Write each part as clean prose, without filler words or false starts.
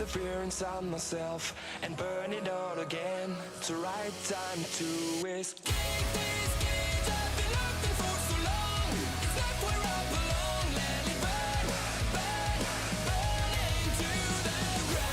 the fear inside myself and burn it all again. It's the right time to escape these games I've been looking for so long. It's not where I belong. Let it burn, burn, burn into the ground.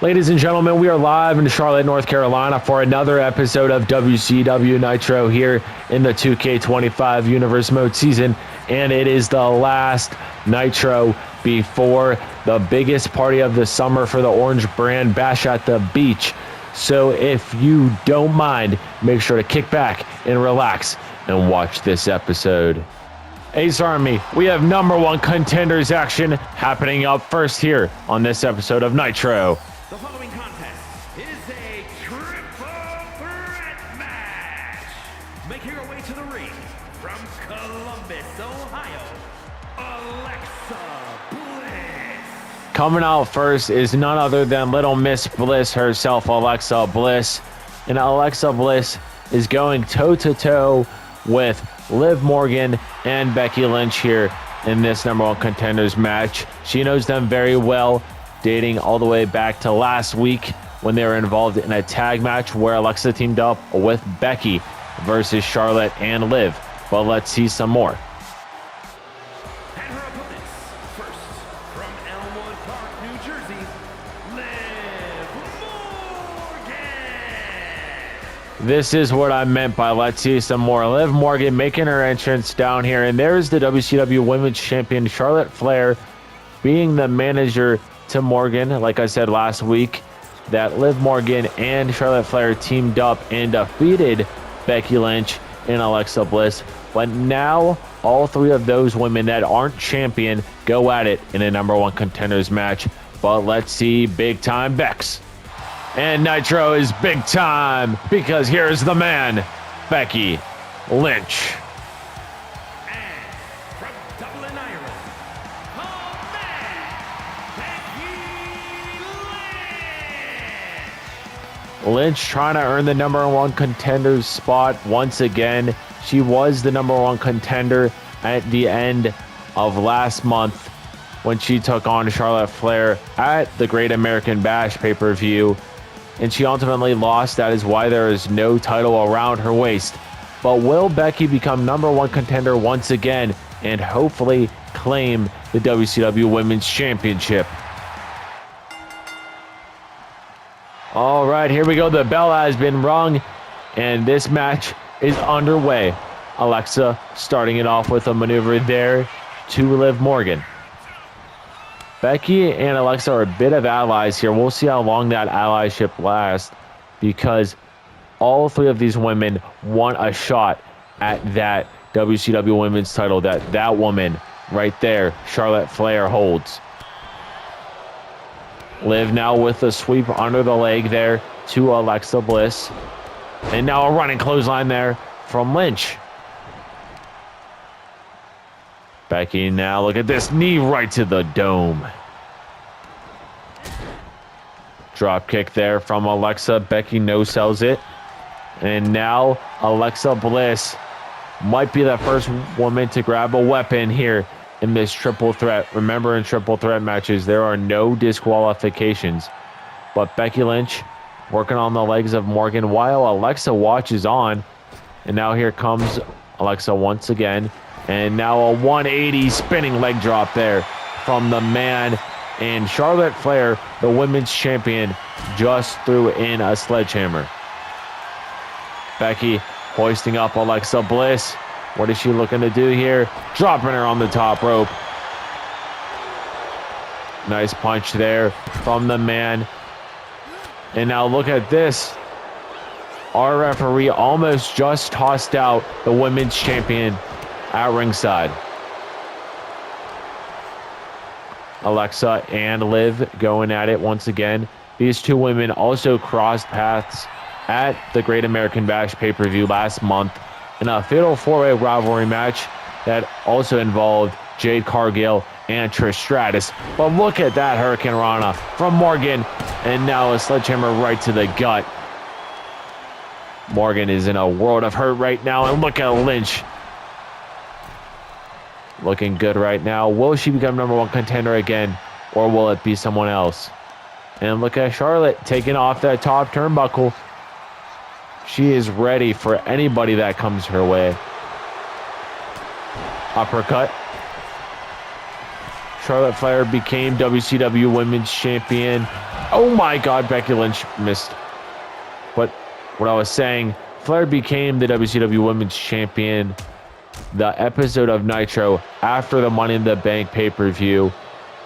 Ladies and gentlemen, we are live in Charlotte, North Carolina for another episode of WCW Nitro here in the 2K25 Universe Mode season, and it is the last Nitro before the biggest party of the summer for the Orange brand, Bash at the Beach. So if you don't mind, make sure to kick back and relax and watch this episode. Ace Army, we have #1 Contenders action happening up first here on this episode of Nitro. The following contest is a triple threat match. Making her way to the ring from Columbus, Ohio, Alexa Bliss. Coming out first is none other than Little Miss Bliss herself, Alexa Bliss. And Alexa Bliss is going toe-to-toe with Liv Morgan and Becky Lynch here in this #1 Contenders match. She knows them very well, dating all the way back to last week when they were involved in a tag match where Alexa teamed up with Becky versus Charlotte and Liv. But let's see some more. And her opponents, first from Elmwood Park, New Jersey, Liv Morgan. This is what I meant by let's see some more. Liv Morgan making her entrance down here, and there's the WCW Women's Champion Charlotte Flair being the manager to Morgan. Like I said last week, that Liv Morgan and Charlotte Flair teamed up and defeated Becky Lynch and Alexa Bliss. But now all three of those women that aren't champion go at it in a #1 Contenders match. But let's see big time Bex. And Nitro is big time because here's the man, Becky Lynch. Lynch trying to earn the #1 Contenders spot once again. She was the #1 contender at the end of last month when she took on Charlotte Flair at the Great American Bash pay-per-view, and she ultimately lost. That is why there is no title around her waist. But will Becky become #1 contender once again and hopefully claim the WCW Women's Championship? All right, here we go. The bell has been rung, and this match is underway. Alexa starting it off with a maneuver there to Liv Morgan. Becky and Alexa are a bit of allies here. We'll see how long that allyship lasts because all three of these women want a shot at that WCW Women's title that woman right there, Charlotte Flair, holds. Liv now with a sweep under the leg there to Alexa Bliss. And now a running clothesline there from Lynch. Becky now, look at this, knee right to the dome. Drop kick there from Alexa. Becky no-sells it. And now Alexa Bliss might be the first woman to grab a weapon here in this triple threat. Remember, in triple threat matches, there are no disqualifications. But Becky Lynch working on the legs of Morgan while Alexa watches on. And now here comes Alexa once again. And now a 180 spinning leg drop there from the man. And Charlotte Flair, the women's champion, just threw in a sledgehammer. Becky hoisting up Alexa Bliss. What is she looking to do here? Dropping her on the top rope. Nice punch there from the man. And now look at this. Our referee almost just tossed out the women's champion at ringside. Alexa and Liv going at it once again. These two women also crossed paths at the Great American Bash pay-per-view last month in a fatal four-way rivalry match that also involved Jade Cargill and Trish Stratus. But look at that Hurricane Rana from Morgan, and now a sledgehammer right to the gut Morgan is in a world of hurt right now. And look at Lynch. Looking good right now. Will she become #1 contender again? Or will it be someone else? And look at Charlotte taking off that top turnbuckle. She is ready for anybody that comes her way. Uppercut. Charlotte Flair became WCW Women's Champion. Oh my God, Becky Lynch missed. But what I was saying, Flair became the WCW Women's Champion. The episode of Nitro after the Money in the Bank pay-per-view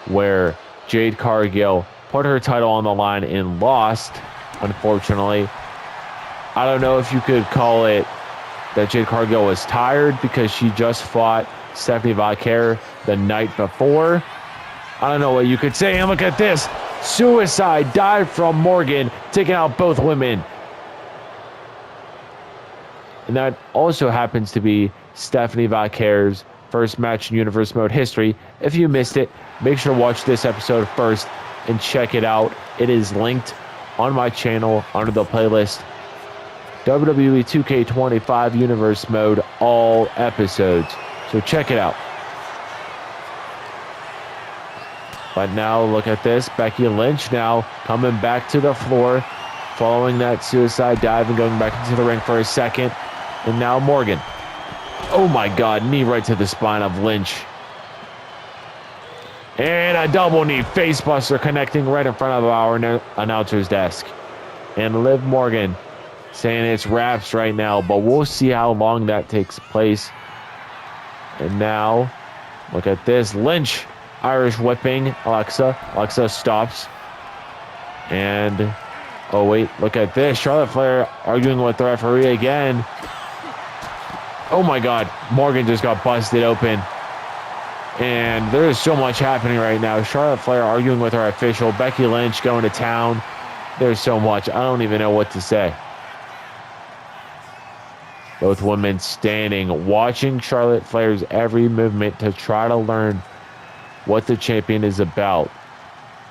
where Jade Cargill put her title on the line and lost, unfortunately. I don't know if you could call it that Jade Cargill was tired because she just fought Stephanie Vaquer the night before. I don't know what you could say. And look at this. Suicide dive from Morgan, taking out both women. And that also happens to be Stephanie Vaquer's first match in Universe Mode history. If you missed it, make sure to watch this episode first and check it out. It is linked on my channel under the playlist WWE 2K25 Universe Mode, all episodes. So check it out. But now look at this. Becky Lynch now coming back to the floor following that suicide dive and going back into the ring for a second. And now Morgan. Oh my God, knee right to the spine of Lynch. And a double knee facebuster connecting right in front of our announcer's desk. And Liv Morgan saying it's wraps right now, but we'll see how long that takes place. And now, look at this. Lynch, Irish whipping Alexa. Alexa stops. And, oh wait, look at this. Charlotte Flair arguing with the referee again. Oh my God, Morgan just got busted open. And there's so much happening right now. Charlotte Flair arguing with her official. Becky Lynch going to town. There's so much. I don't even know what to say. Both women standing, watching Charlotte Flair's every movement to try to learn what the champion is about.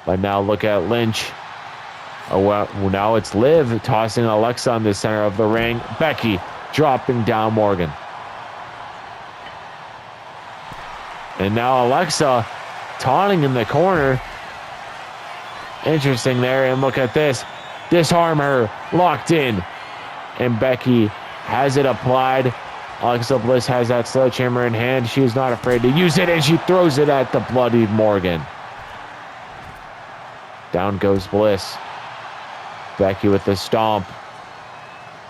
But now look at Lynch. Oh, well, now it's Liv tossing Alexa in the center of the ring. Becky dropping down Morgan. And now Alexa taunting in the corner. Interesting there. And look at this. Disarm her. Locked in. And Becky has it applied. Alexa Bliss has that sledgehammer in hand. She is not afraid to use it. And she throws it at the bloodied Morgan. Down goes Bliss. Becky with the stomp.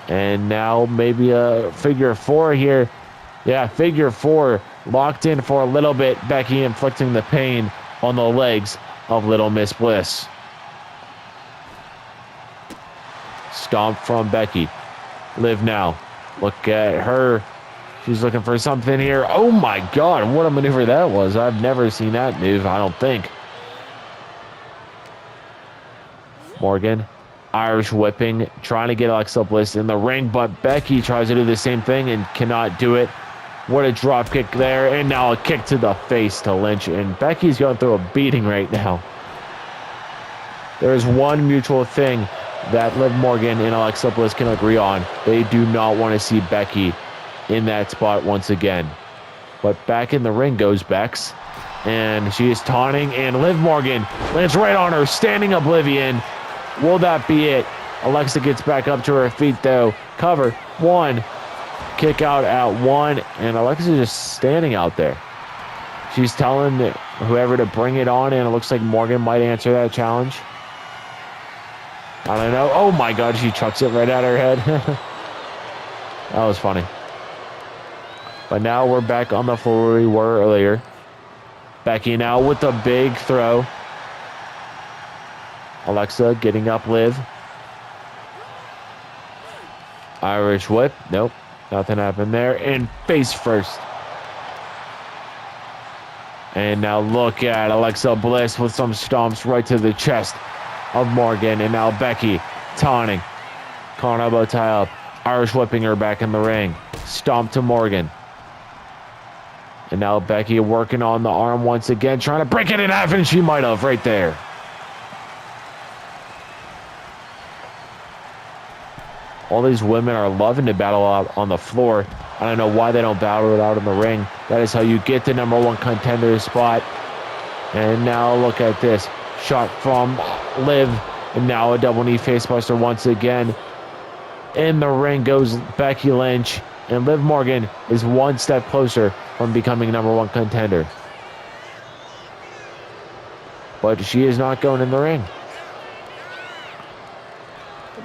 And now maybe a figure four here. Yeah, figure four. Locked in for a little bit. Becky inflicting the pain on the legs of Little Miss Bliss. Stomp from Becky. Liv now. Look at her. She's looking for something here. Oh my God, what a maneuver that was. I've never seen that move, I don't think. Morgan. Irish whipping. Trying to get Alexa Bliss in the ring, but Becky tries to do the same thing and cannot do it. What a drop kick there. And now a kick to the face to Lynch. And Becky's going through a beating right now. There is one mutual thing that Liv Morgan and Alexa Bliss can agree on. They do not want to see Becky in that spot once again. But back in the ring goes Bex. And she is taunting. And Liv Morgan lands right on her. Standing oblivion. Will that be it? Alexa gets back up to her feet though. Cover. One. Kick out at one, and Alexa's just standing out there. She's telling whoever to bring it on, and it looks like Morgan might answer that challenge. I don't know. Oh my God, she chucks it right at her head. That was funny. But now we're back on the floor where we were earlier. Becky now with a big throw. Alexa getting up Liv. Irish whip. Nope. Nothing happened there. And face first. And now look at Alexa Bliss with some stomps right to the chest of Morgan. And now Becky taunting. Calling elbow tie up. Irish whipping her back in the ring. Stomp to Morgan. And now Becky working on the arm once again. Trying to break it in half. And she might have right there. All these women are loving to battle out on the floor. I don't know why they don't battle it out in the ring. That is how you get the #1 contender spot. And now look at this. Shot from Liv. And now a double knee facebuster once again. In the ring goes Becky Lynch. And Liv Morgan is one step closer from becoming #1 contender. But she is not going in the ring.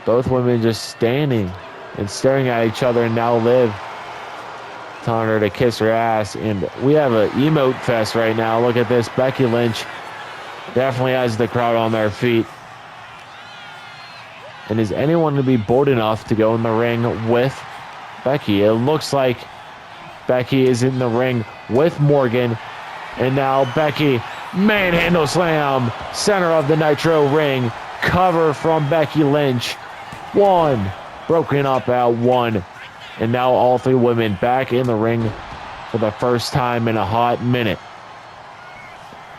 Both women just standing and staring at each other. And now Liv telling her to kiss her ass. And we have an emote fest right now. Look at this. Becky Lynch definitely has the crowd on their feet. And is anyone going to be bold enough to go in the ring with Becky? It looks like Becky is in the ring with Morgan. And now Becky, manhandle slam, center of the Nitro ring. Cover from Becky Lynch. 1, broken up at 1. And now all 3 women back in the ring for the first time in a hot minute.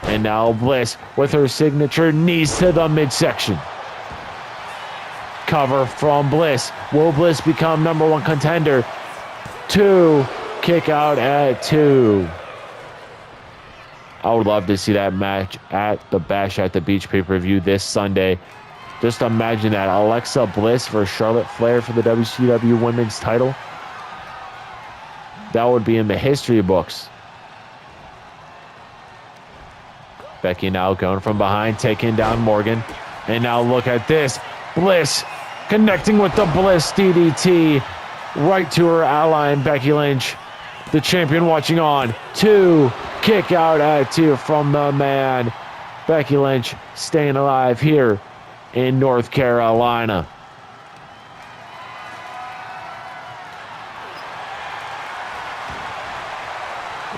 And now Bliss with her signature knees to the midsection. Cover from Bliss. Will Bliss become #1 contender? 2, kick out at 2. I would love to see that match at the Bash at the Beach pay-per-view this Sunday. Just imagine that. Alexa Bliss versus Charlotte Flair for the WCW Women's title. That would be in the history books. Becky now going from behind, taking down Morgan. And now look at this. Bliss connecting with the Bliss DDT right to her ally in Becky Lynch. The champion watching on. 2, kick out at 2 from the man. Becky Lynch staying alive here in North Carolina.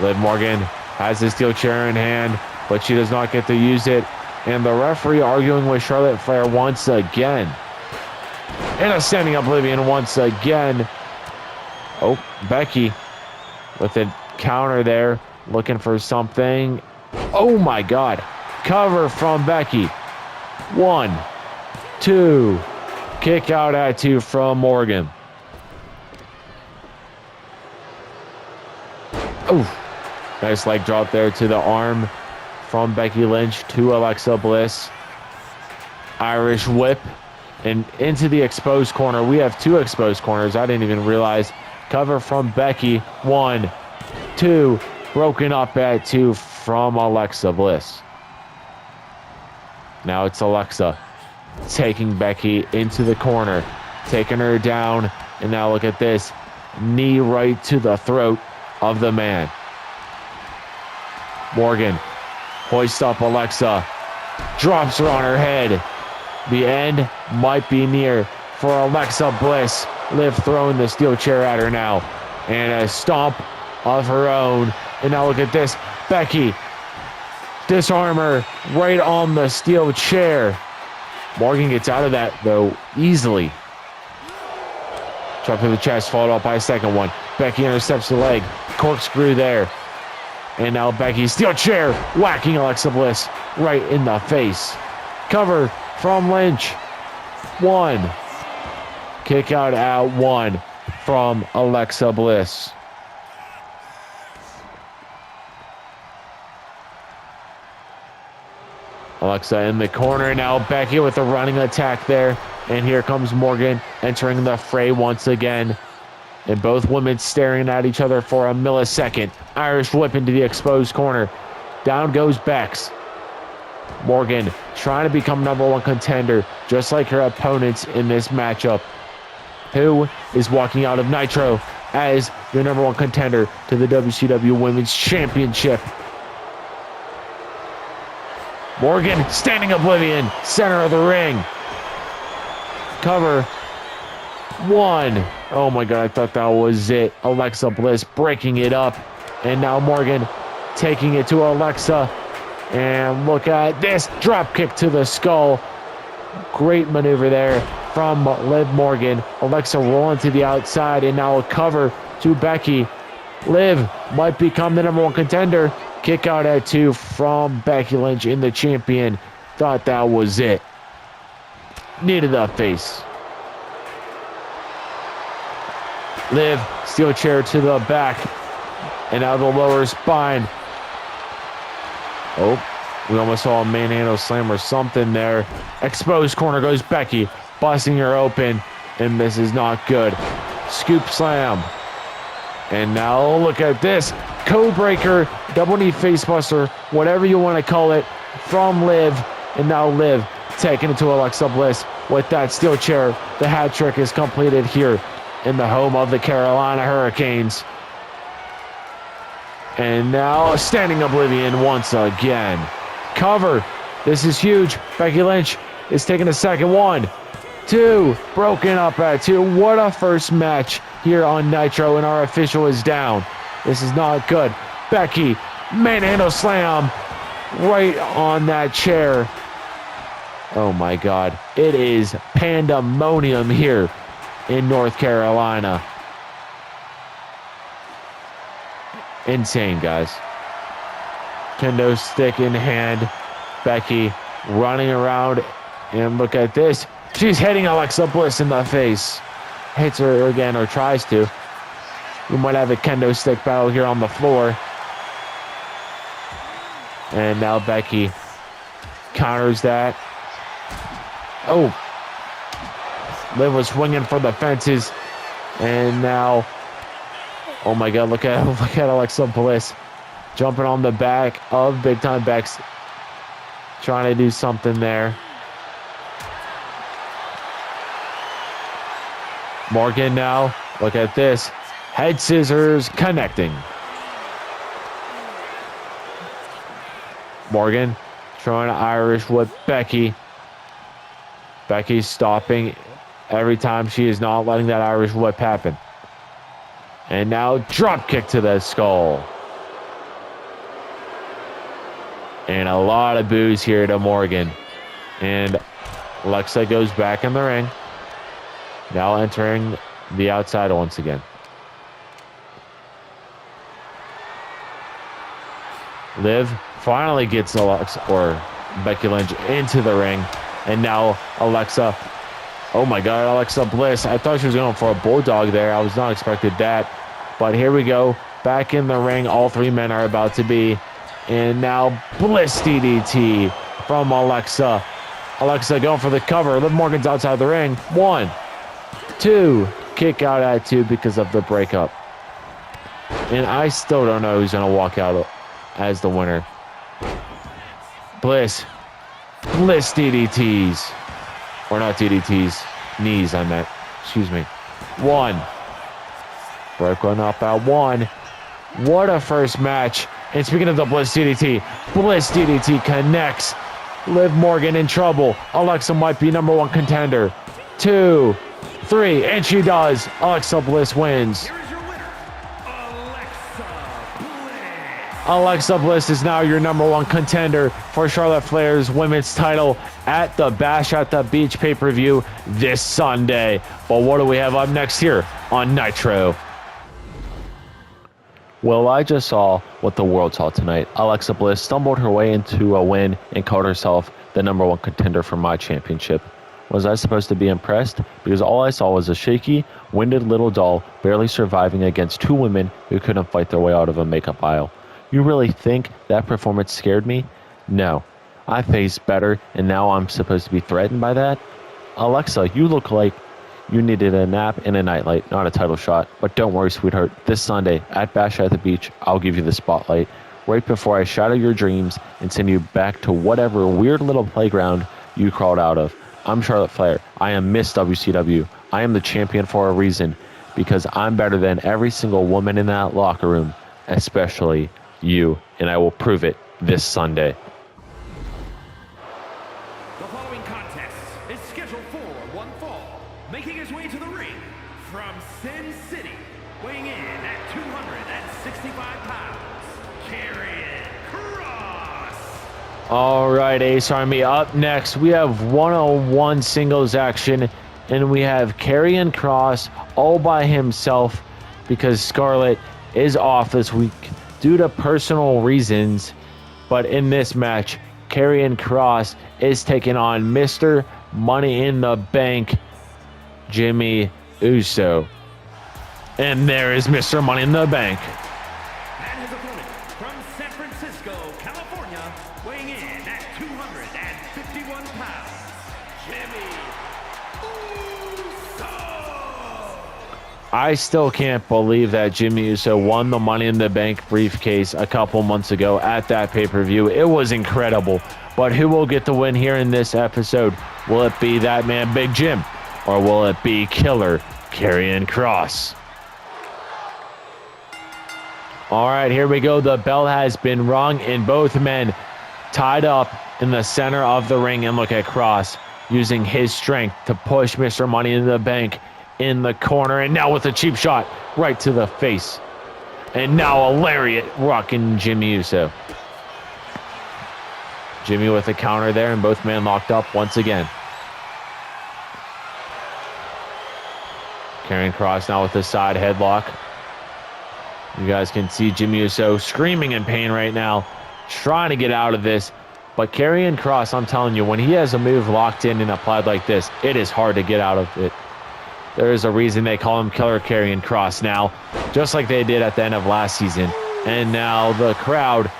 Liv Morgan has the steel chair in hand, but she does not get to use it. And the referee arguing with Charlotte Flair once again. And a standing oblivion once again. Oh, Becky with a counter there, looking for something. Oh my God. Cover from Becky. 1, 2, kick out at 2 from Morgan. Oh, nice leg drop there to the arm from Becky Lynch to Alexa Bliss. Irish whip and into the exposed corner. We have 2 exposed corners. I didn't even realize. Cover from Becky. 1, 2, broken up at 2 from Alexa Bliss. Now it's Alexa taking Becky into the corner, taking her down. And now look at this. Knee right to the throat of the man. Morgan hoists up Alexa, drops her on her head. The end might be near for Alexa Bliss. Liv throwing the steel chair at her now. And a stomp of her own. And now look at this. Becky, disarm her right on the steel chair. Morgan gets out of that, though, easily. Drop to the chest, followed up by a second one. Becky intercepts the leg. Corkscrew there. And now Becky, steel chair, whacking Alexa Bliss right in the face. Cover from Lynch. 1. Kick out at 1 from Alexa Bliss. Alexa in the corner now. Becky with a running attack there. And here comes Morgan entering the fray once again. And both women staring at each other for a millisecond. Irish whip into the exposed corner. Down goes Bex. Morgan trying to become #1 contender, just like her opponents in this matchup. Who is walking out of Nitro as your #1 contender to the WCW Women's Championship. Morgan standing oblivion, center of the ring. Cover. 1. Oh my God, I thought that was it. Alexa Bliss breaking it up. And now Morgan taking it to Alexa. And look at this. Drop kick to the skull. Great maneuver there from Liv Morgan. Alexa rolling to the outside. And now a cover to Becky. Liv might become the #1 contender. Kick out at 2 from Becky Lynch in the champion. Thought that was it. Knee to the face. Liv, steel chair to the back. And now the lower spine. Oh, we almost saw a manhandle slam or something there. Exposed corner goes Becky, busting her open. And this is not good. Scoop slam. And now look at this. Code breaker, double knee facebuster, whatever you want to call it, from Liv. And now Liv taking it to Alexa Bliss with that steel chair. The hat trick is completed here in the home of the Carolina Hurricanes. And now standing oblivion once again. Cover. This is huge. Becky Lynch is taking a second. 1, 2. Broken up at 2. What a first match here on Nitro, and our official is down. This is not good. Becky, manhandle slam right on that chair. Oh my God. It is pandemonium here in North Carolina. Insane, guys. Kendo stick in hand. Becky running around. And look at this. She's hitting Alexa Bliss in the face. Hits her again, or tries to. We might have a kendo stick battle here on the floor. And now Becky counters that. Oh. Liv was swinging for the fences. And now... Oh my God, look at Alexa Bliss jumping on the back of Big Time Bex. Trying to do something there. Morgan now, look at this. Head scissors connecting. Morgan trying to Irish whip Becky. Becky's stopping every time. She is not letting that Irish whip happen. And now drop kick to the skull. And a lot of boos here to Morgan. And Alexa goes back in the ring. Now entering the outside once again. Liv finally gets Alexa, or Becky Lynch, into the ring. And now Alexa... Oh my God, Alexa Bliss. I thought she was going for a bulldog there. I was not expecting that. But here we go. Back in the ring. All three men are about to be. And now Bliss DDT from Alexa. Alexa going for the cover. Liv Morgan's outside the ring. 1, 2. Kick out at 2 because of the breakup. And I still don't know who's going to walk out as the winner. Bliss. Bliss DDTs. Or not DDTs. Knees, I meant. Excuse me. 1. Broken up at 1. What a first match. And speaking of the Bliss DDT, Bliss DDT connects. Liv Morgan in trouble. Alexa might be #1 contender. 2, 3, and she does. Alexa Bliss wins. Here is your winner, Alexa Bliss. Alexa Bliss is now your #1 contender for Charlotte Flair's women's title at the Bash at the Beach pay-per-view this Sunday. But what do we have up next here on Nitro? Well, I just saw what the world saw tonight. Alexa Bliss stumbled her way into a win and called herself the #1 contender for my championship. Was I supposed to be impressed? Because all I saw was a shaky, winded little doll barely surviving against 2 women who couldn't fight their way out of a makeup aisle. You really think that performance scared me? No. I faced better, and now I'm supposed to be threatened by that? Alexa, you look like you needed a nap and a nightlight, not a title shot. But don't worry, sweetheart. This Sunday at Bash at the Beach, I'll give you the spotlight right before I shatter your dreams and send you back to whatever weird little playground you crawled out of. I'm Charlotte Flair. I am Miss WCW. I am the champion for a reason, because I'm better than every single woman in that locker room, especially you, and I will prove it this Sunday. The following contest is scheduled for one fall. Making his way to the ring from Sin City, weighing in at 265 pounds, Karrion Kross. All right, Ace Army. Up next, we have 101 singles action, and we have Karrion Kross all by himself because Scarlett is off this week due to personal reasons. But in this match, Karrion Kross is taking on Mr. Money in the Bank, Jimmy Uso. And there is Mr. Money in the Bank. And his opponent from San Francisco, California, weighing in at 251 pounds, Jimmy Uso. I still can't believe that Jimmy Uso won the Money in the Bank briefcase a couple months ago at that pay-per-view. It was incredible. But who will get the win here in this episode? Will it be that man, Big Jim? Or will it be Killer Karrion Kross? All right, here we go. The bell has been rung, and both men tied up in the center of the ring. And look at Kross using his strength to push Mr. Money in the Bank in the corner. And now with a cheap shot right to the face. And now a lariat rocking Jimmy Uso. Jimmy with a counter there, and both men locked up once again. Karrion Kross now with the side headlock. You guys can see Jimmy Uso screaming in pain right now, trying to get out of this. But Karrion Kross, I'm telling you, when he has a move locked in and applied like this, it is hard to get out of it. There is a reason they call him Killer Karrion Kross now, just like they did at the end of last season. And now the crowd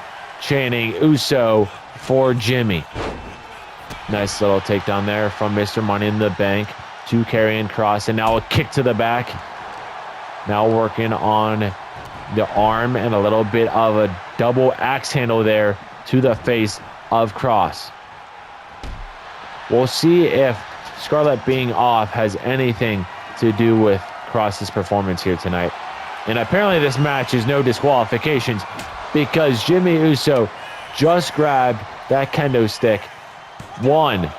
chanting Uso for Jimmy. Nice little takedown there from Mr. Money in the Bank to Karrion Kross. And now a kick to the back. Now working on the arm and a little bit of a double axe handle there to the face of Kross. We'll see if Scarlett being off has anything to do with Kross's performance here tonight. And apparently this match is no disqualifications because Jimmy Uso just grabbed that kendo stick. One.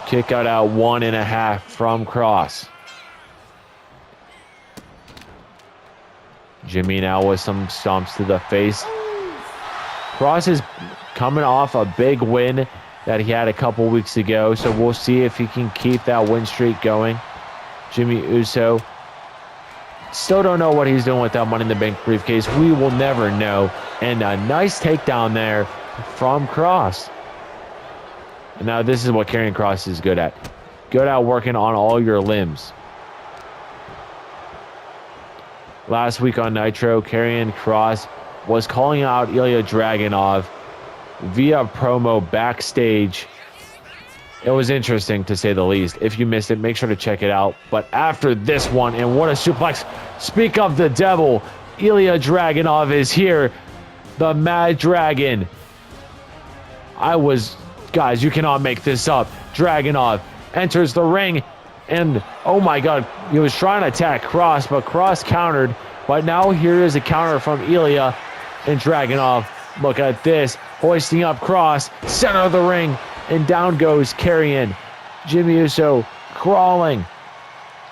Kick out 1.5 from Kross. Jimmy now with some stomps to the face. Kross is coming off a big win that he had a couple weeks ago, so we'll see if he can keep that win streak going. Jimmy Uso, still don't know what he's doing with that Money in the Bank briefcase. We will never know. And a nice takedown there from Kross. And now this is what Karrion Kross is good at. Good at working on all your limbs. Last week on Nitro, Karrion Kross was calling out Ilya Dragunov via promo backstage. It was interesting, to say the least. If you missed it, make sure to check it out. But after this one, and what a suplex. Speak of the devil, Ilya Dragunov is here. The Mad Dragon. Guys, you cannot make this up. Dragunov enters the ring. And, oh my God, he was trying to attack Kross, but Kross countered. But now here is a counter from Ilya and Dragunov. Look at this. Hoisting up Kross, center of the ring, and down goes Karrion. Jimmy Uso crawling.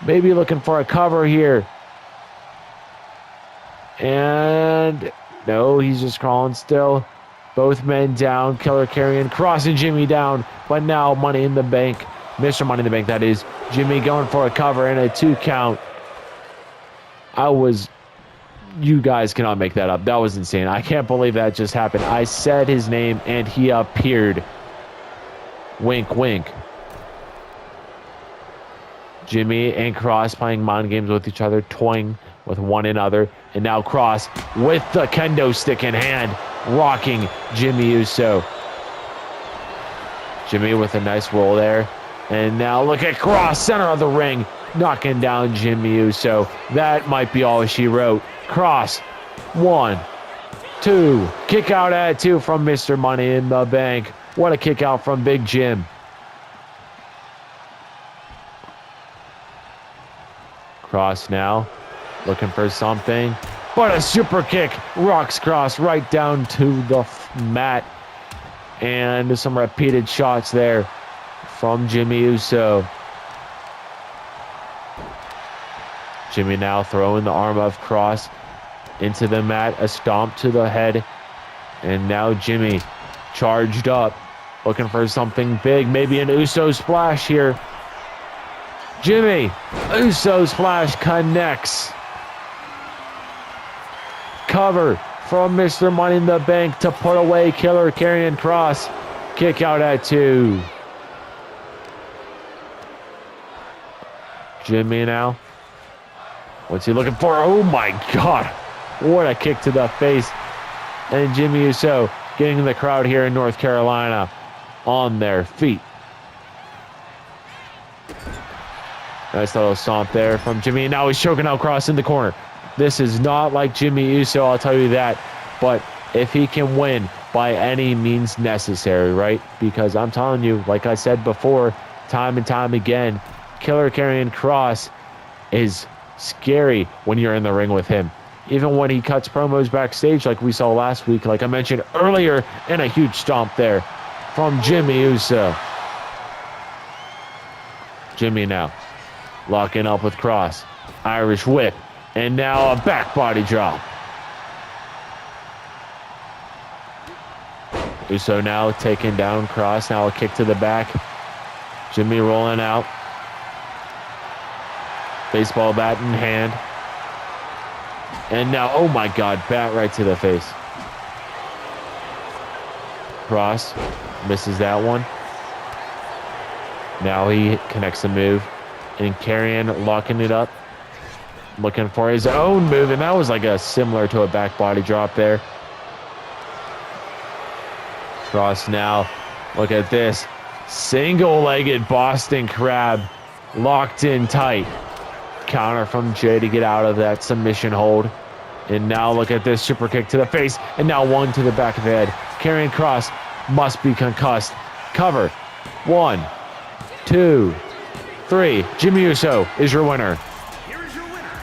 Maybe looking for a cover here. And no, he's just crawling still. Both men down. Killer Karrion Kross and Jimmy down. But now Money in the Bank. Mr. Money in the Bank, that is. Jimmy going for a cover and a 2 count. You guys cannot make that up. That was insane. I can't believe that just happened. I said his name and he appeared. Wink, wink. Jimmy and Kross playing mind games with each other, toying with one another. And now Kross with the kendo stick in hand, rocking Jimmy Uso. Jimmy with a nice roll there. And now look at Kross, center of the ring, knocking down Jimmy Uso. That might be all she wrote. Kross, 1, 2. Kick out at 2 from Mr. Money in the Bank. What a kick out from Big Jim. Kross now looking for something. But a super kick rocks Kross right down to the mat. And some repeated shots there from Jimmy Uso. Jimmy now throwing the arm of Kross into the mat. A stomp to the head. And now Jimmy charged up. Looking for something big. Maybe an Uso splash here. Jimmy. Uso splash connects. Cover from Mr. Money in the Bank to put away Killer Karrion Kross. Kick out at 2. Jimmy now What's he looking for? Oh my God. What a kick to the face. And Jimmy Uso getting the crowd here in North Carolina on their feet. Nice little stomp there from Jimmy. And now he's choking out Kross in the corner. This is not like Jimmy Uso, I'll tell you that. But if he can win by any means necessary, right? Because I'm telling you, like I said before, time and time again, Killer Karrion Kross is scary when you're in the ring with him. Even when he cuts promos backstage like we saw last week, like I mentioned earlier, and a huge stomp there from Jimmy Uso. Jimmy now locking up with Kross. Irish whip. And now a back body drop. Uso now taking down Kross. Now a kick to the back. Jimmy rolling out. Baseball bat in hand. And now, oh my God, bat right to the face. Kross misses that one. Now he connects the move. And Karrion locking it up. Looking for his own move. And that was like similar to a back body drop there. Kross now, look at this. Single-legged Boston Crab. Locked in tight. Counter from Jay to get out of that submission hold. And now look at this super kick to the face. And now one to the back of the head. Karrion Kross must be concussed. Cover. 1, 2, 3. Jimmy Uso is your winner. Here is your winner,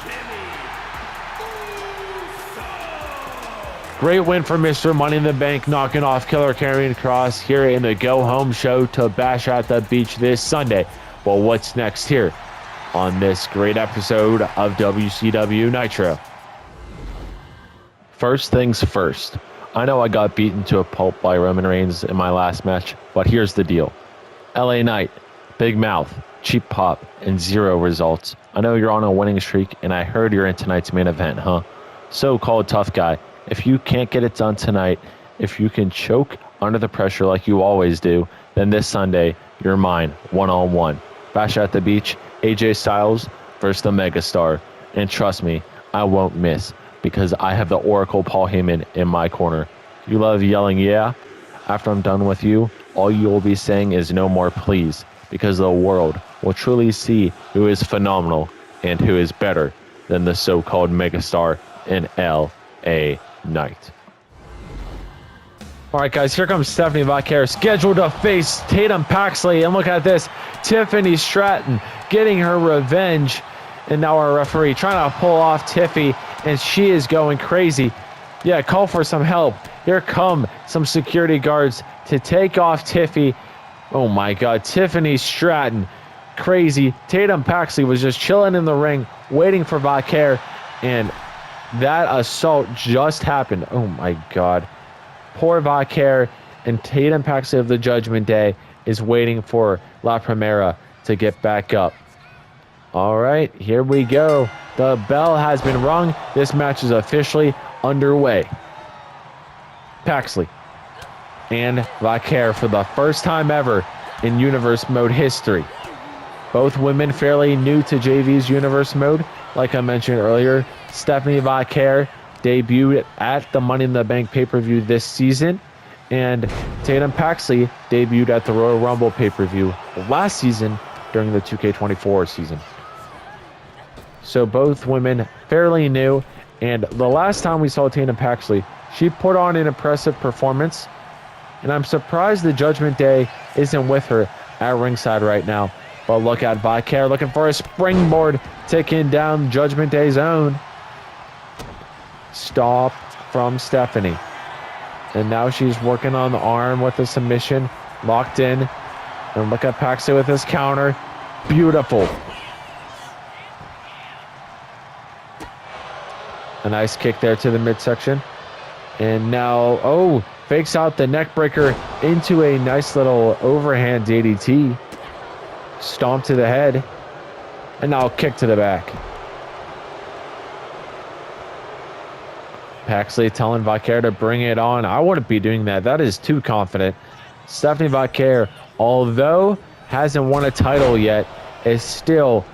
Jimmy Uso. Great win for Mr. Money in the Bank, knocking off Killer Karrion Kross here in the Go Home show to Bash at the Beach this Sunday. Well, what's next here on this great episode of WCW Nitro? First things first. I know I got beaten to a pulp by Roman Reigns in my last match, but here's the deal. LA Knight, big mouth, cheap pop, and 0 results. I know you're on a winning streak, and I heard you're in tonight's main event, huh? So-called tough guy. If you can't get it done tonight, if you can choke under the pressure like you always do, then this Sunday, you're mine, one-on-one. Bash at the Beach, AJ Styles versus the Megastar. And trust me, I won't miss, because I have the Oracle Paul Heyman in my corner. You love yelling, yeah? After I'm done with you, all you will be saying is no more please, because the world will truly see who is phenomenal and who is better than the so-called Megastar in LA Knight. All right, guys, here comes Stephanie Vaquer, scheduled to face Tatum Paxley. And look at this, Tiffany Stratton getting her revenge. And now our referee trying to pull off Tiffy, and she is going crazy. Yeah, call for some help. Here come some security guards to take off Tiffy. Oh my God, Tiffany Stratton, crazy. Tatum Paxley was just chilling in the ring, waiting for Vaquer, and that assault just happened. Oh my God. Poor Vaquer, and Tatum Paxley of the Judgment Day is waiting for La Primera to get back up. All right, here we go. The bell has been rung. This match is officially underway. Paxley and Vaquer for the first time ever in Universe Mode history. Both women fairly new to JV's Universe Mode. Like I mentioned earlier, Stephanie Vaquer debuted at the Money in the Bank pay-per-view this season, and Tatum Paxley debuted at the Royal Rumble pay-per-view last season during the 2K24 season. So both women fairly new, and the last time we saw Tatum Paxley, she put on an impressive performance, and I'm surprised the Judgment Day isn't with her at ringside right now. But look at Vaquer looking for a springboard, taking down Judgment Day's own. Stop from Stephanie. And now she's working on the arm with a submission, locked in. And look at Paxley with his counter. Beautiful. A nice kick there to the midsection. And now, oh, fakes out the neck breaker into a nice little overhand DDT. Stomp to the head. And now kick to the back. Paxley telling Vaquer to bring it on. I wouldn't be doing that. That is too confident. Stephanie Vaquer, although hasn't won a title yet, is still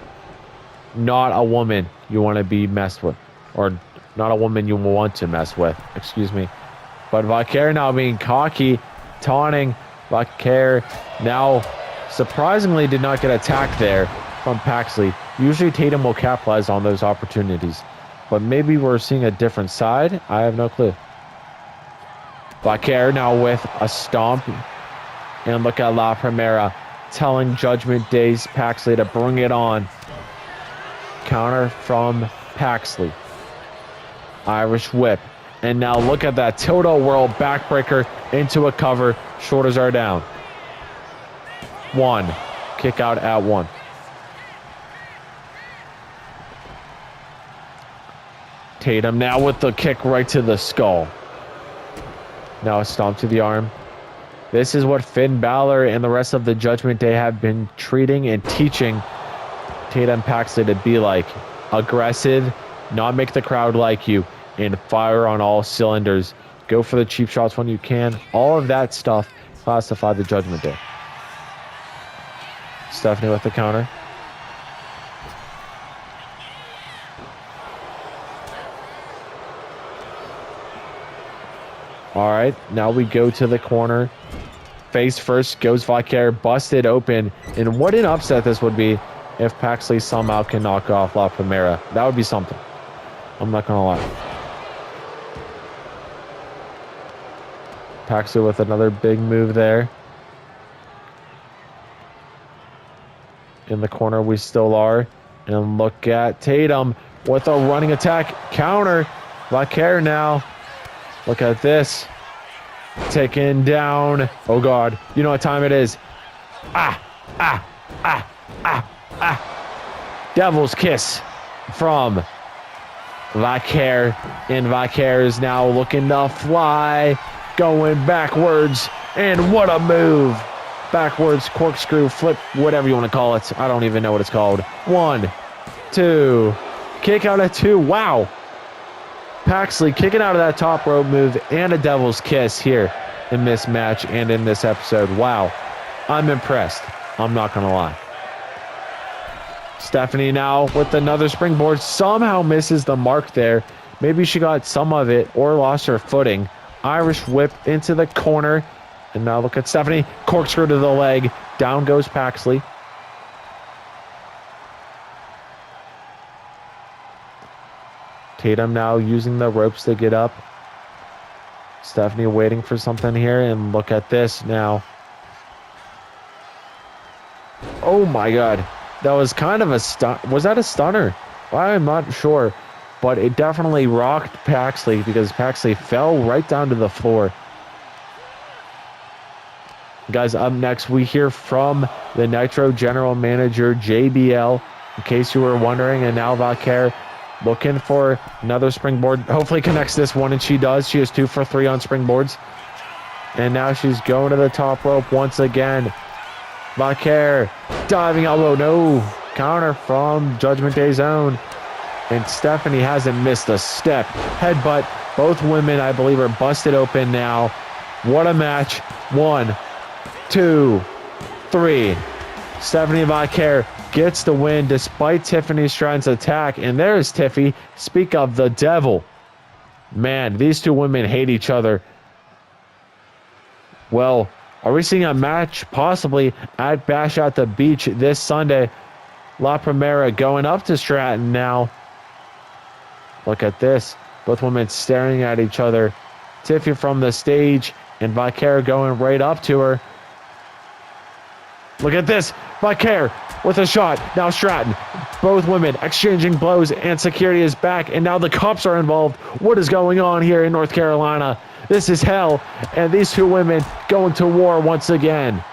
not a woman you want to be messed with. Or not a woman you want to mess with. Excuse me. But Vaquer now being cocky, taunting. Vaquer now surprisingly did not get attacked there from Paxley. Usually Tatum will capitalize on those opportunities. But maybe we're seeing a different side. I have no clue. Vaquer now with a stomp. And look at La Primera telling Judgment Day's Paxley to bring it on. Counter from Paxley. Irish whip. And now look at that tilt-a-whirl backbreaker into a cover. Shoulders are down. 1. Kick out at 1. Tatum now with the kick right to the skull. Now a stomp to the arm. This is what Finn Balor and the rest of the Judgment Day have been treating and teaching Tatum Paxley to be like. Aggressive, not make the crowd like you, and fire on all cylinders. Go for the cheap shots when you can. All of that stuff classify the Judgment Day. Stephanie with the counter. All right, now we go to the corner. Face first goes Vaquer, busted open. And what an upset this would be if Paxley somehow can knock off La Primera. That would be something. I'm not going to lie. Paxley with another big move there. In the corner we still are. And look at Tatum with a running attack. Counter. Vaquer now. Look at this. Taken down. Oh, God. You know what time it is. Devil's kiss from Vaquer. And Vaquer is now looking to fly. Going backwards. And what a move. Backwards, corkscrew, flip, whatever you want to call it. I don't even know what it's called. 1, 2. Kick out at 2. Wow. Paxley kicking out of that top rope move and a devil's kiss here in this match and in this episode. Wow. I'm impressed. I'm not going to lie. Stephanie now with another springboard. Somehow misses the mark there. Maybe she got some of it or lost her footing. Irish whip into the corner. And now look at Stephanie. Corkscrew to the leg. Down goes Paxley. Tatum now using the ropes to get up. Stephanie waiting for something here. And look at this now. Oh my God. That was kind of a stun. Was that a stunner? I'm not sure. But it definitely rocked Paxley because Paxley fell right down to the floor. Guys, up next, we hear from the Nitro General Manager, JBL, in case you were wondering. And now Vaquer looking for another springboard. Hopefully connects this one, and she does. She is 2 for 3 on springboards. And now she's going to the top rope once again. Vaquer, diving elbow, no. Counter from Judgment Day's own. And Stephanie hasn't missed a step. Headbutt. Both women, I believe, are busted open now. What a match. 1, 2, 3. Stephanie Vaquer gets the win despite Tiffany Stratton's attack. And there's Tiffy. Speak of the devil. Man, these two women hate each other. Well, are we seeing a match possibly at Bash at the Beach this Sunday? La Primera going up to Stratton now. Look at this. Both women staring at each other. Tiffy from the stage and Vaquer going right up to her. Look at this. Vaquer with a shot. Now Stratton. Both women exchanging blows and security is back. And now the cops are involved. What is going on here in North Carolina? This is hell. And these two women going to war once again.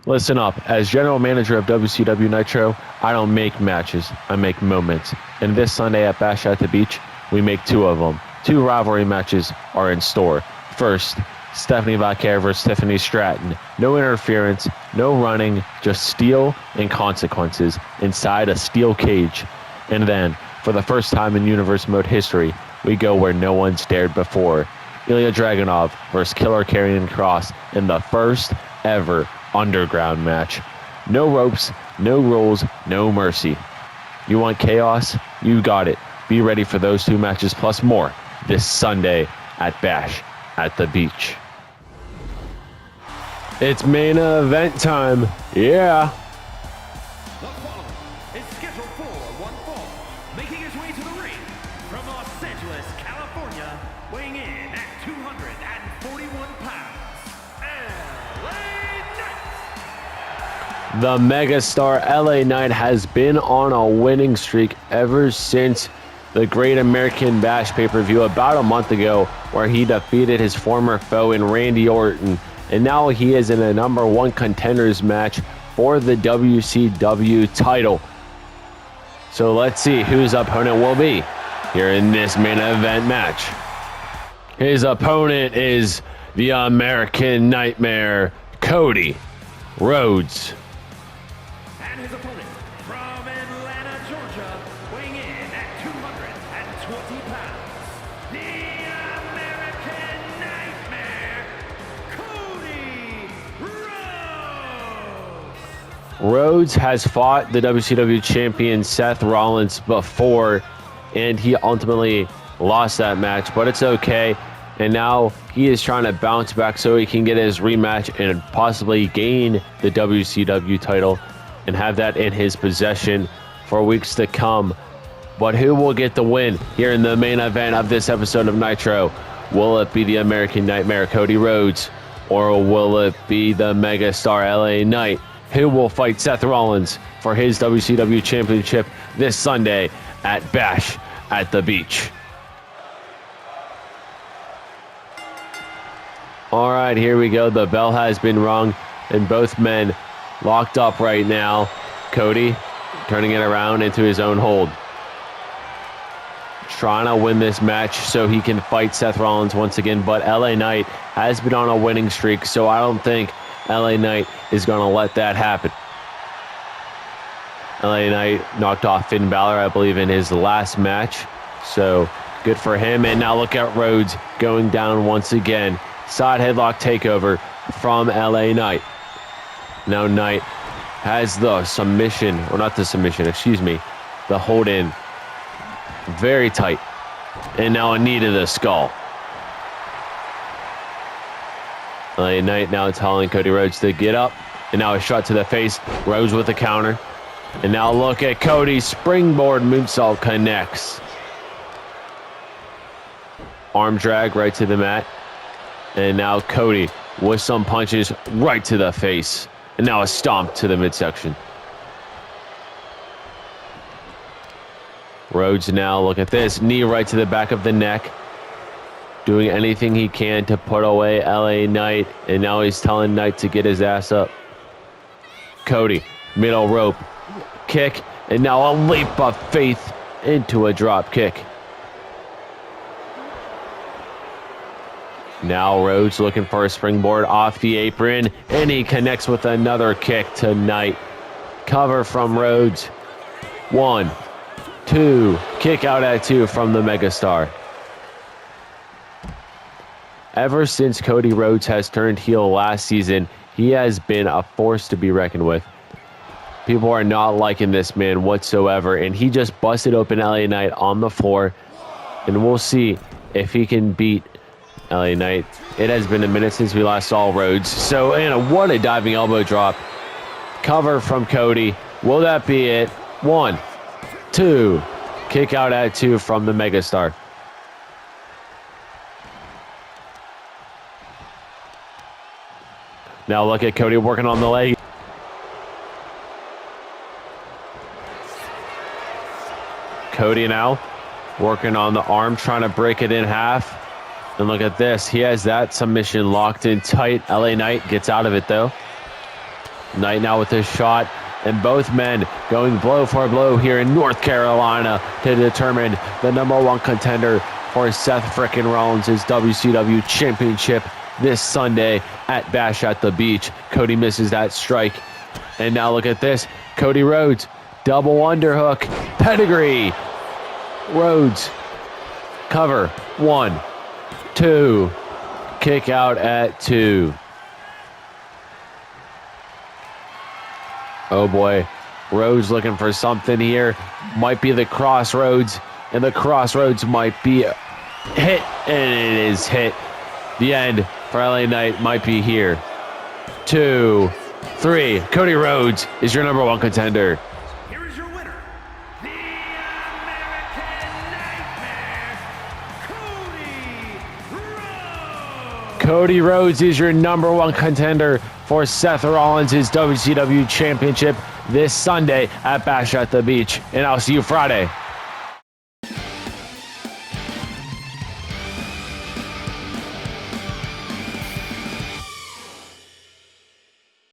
Listen up. As general manager of WCW Nitro, I don't make matches. I make moments. And this Sunday at Bash at the Beach, we make 2 of them. 2 rivalry matches are in store. First, Stephanie Vaquer versus Tiffany Stratton. No interference, no running, just steel and consequences inside a steel cage. And then, for the first time in Universe Mode history, we go where no one's dared before. Ilya Dragunov versus Killer Karrion Kross in the first ever underground match. No ropes, no rules, no mercy. You want chaos? You got it. Be ready for those 2 matches plus more this Sunday at Bash at the Beach. It's main event time. Yeah. The following is scheduled for one fall, making his way to the ring from Los Angeles, California, weighing in at 241 pounds, LA Knight. The megastar LA Knight has been on a winning streak ever since the Great American Bash pay-per-view about a month ago, where he defeated his former foe in Randy Orton. And now he is in a #1 contenders match for the WCW title. So let's see who his opponent will be here in this main event match. His opponent is the American Nightmare, Cody Rhodes. And his opponent from Atlanta, Georgia, weighing in at 220 pounds, the American Nightmare, Cody Rhodes. Rhodes has fought the WCW champion Seth Rollins before, and he ultimately lost that match, but it's okay. And now he is trying to bounce back so he can get his rematch and possibly gain the WCW title and have that in his possession for weeks to come. But who will get the win here in the main event of this episode of Nitro? Will it be the American Nightmare, Cody Rhodes, or will it be the megastar LA Knight, who will fight Seth Rollins for his WCW championship this Sunday at Bash at the Beach? All right, here we go. The bell has been rung, and both men locked up right now. Cody turning it around into his own hold, trying to win this match so he can fight Seth Rollins once again. But LA Knight has been on a winning streak, so I don't think LA Knight is going to let that happen. LA Knight knocked off Finn Balor, I believe, in his last match, so good for him. And now look at Rhodes going down once again. Side headlock takeover from LA Knight. Now Knight has the submission, or not the submission, excuse me, the hold in very tight. And now a knee to the skull. LA Knight now telling Cody Rhodes to get up. And now a shot to the face. Rhodes with the counter. And now look at Cody's springboard moonsault connects. Arm drag right to the mat. And now Cody with some punches right to the face. And now a stomp to the midsection. Rhodes now, look at this, knee right to the back of the neck. Doing anything he can to put away LA Knight. And now he's telling Knight to get his ass up. Cody, middle rope, kick. And now a leap of faith into a drop kick. Now Rhodes looking for a springboard off the apron, and he connects with another kick to Knight. Cover from Rhodes. 1, 2, kick out at 2 from the megastar. Ever since Cody Rhodes has turned heel last season, he has been a force to be reckoned with. People are not liking this man whatsoever, and he just busted open LA Knight on the floor, and we'll see if he can beat LA Knight. It has been a minute since we last saw Rhodes. So, what a diving elbow drop. Cover from Cody. Will that be it? 1, 2. Kick out at 2 from the megastar. Now look at Cody working on the leg. Cody now working on the arm, trying to break it in half. And look at this. He has that submission locked in tight. LA Knight gets out of it, though. Knight now with his shot. And both men going blow for blow here in North Carolina to determine the #1 contender for Seth frickin' Rollins' WCW championship this Sunday at Bash at the Beach. Cody misses that strike. And now look at this. Cody Rhodes. Double underhook. Pedigree. Rhodes. Cover. 1, 2. Kick out at 2. Oh boy. Rhodes looking for something here. Might be the crossroads. And the crossroads might be hit. And it is hit. The end for LA Knight might be here. 2, 3. Cody Rhodes is your number 1 contender. Here is your winner, the American Nightmare, Cody Rhodes. Cody Rhodes is your number 1 contender for Seth Rollins' WCW Championship this Sunday at Bash at the Beach. And I'll see you Friday.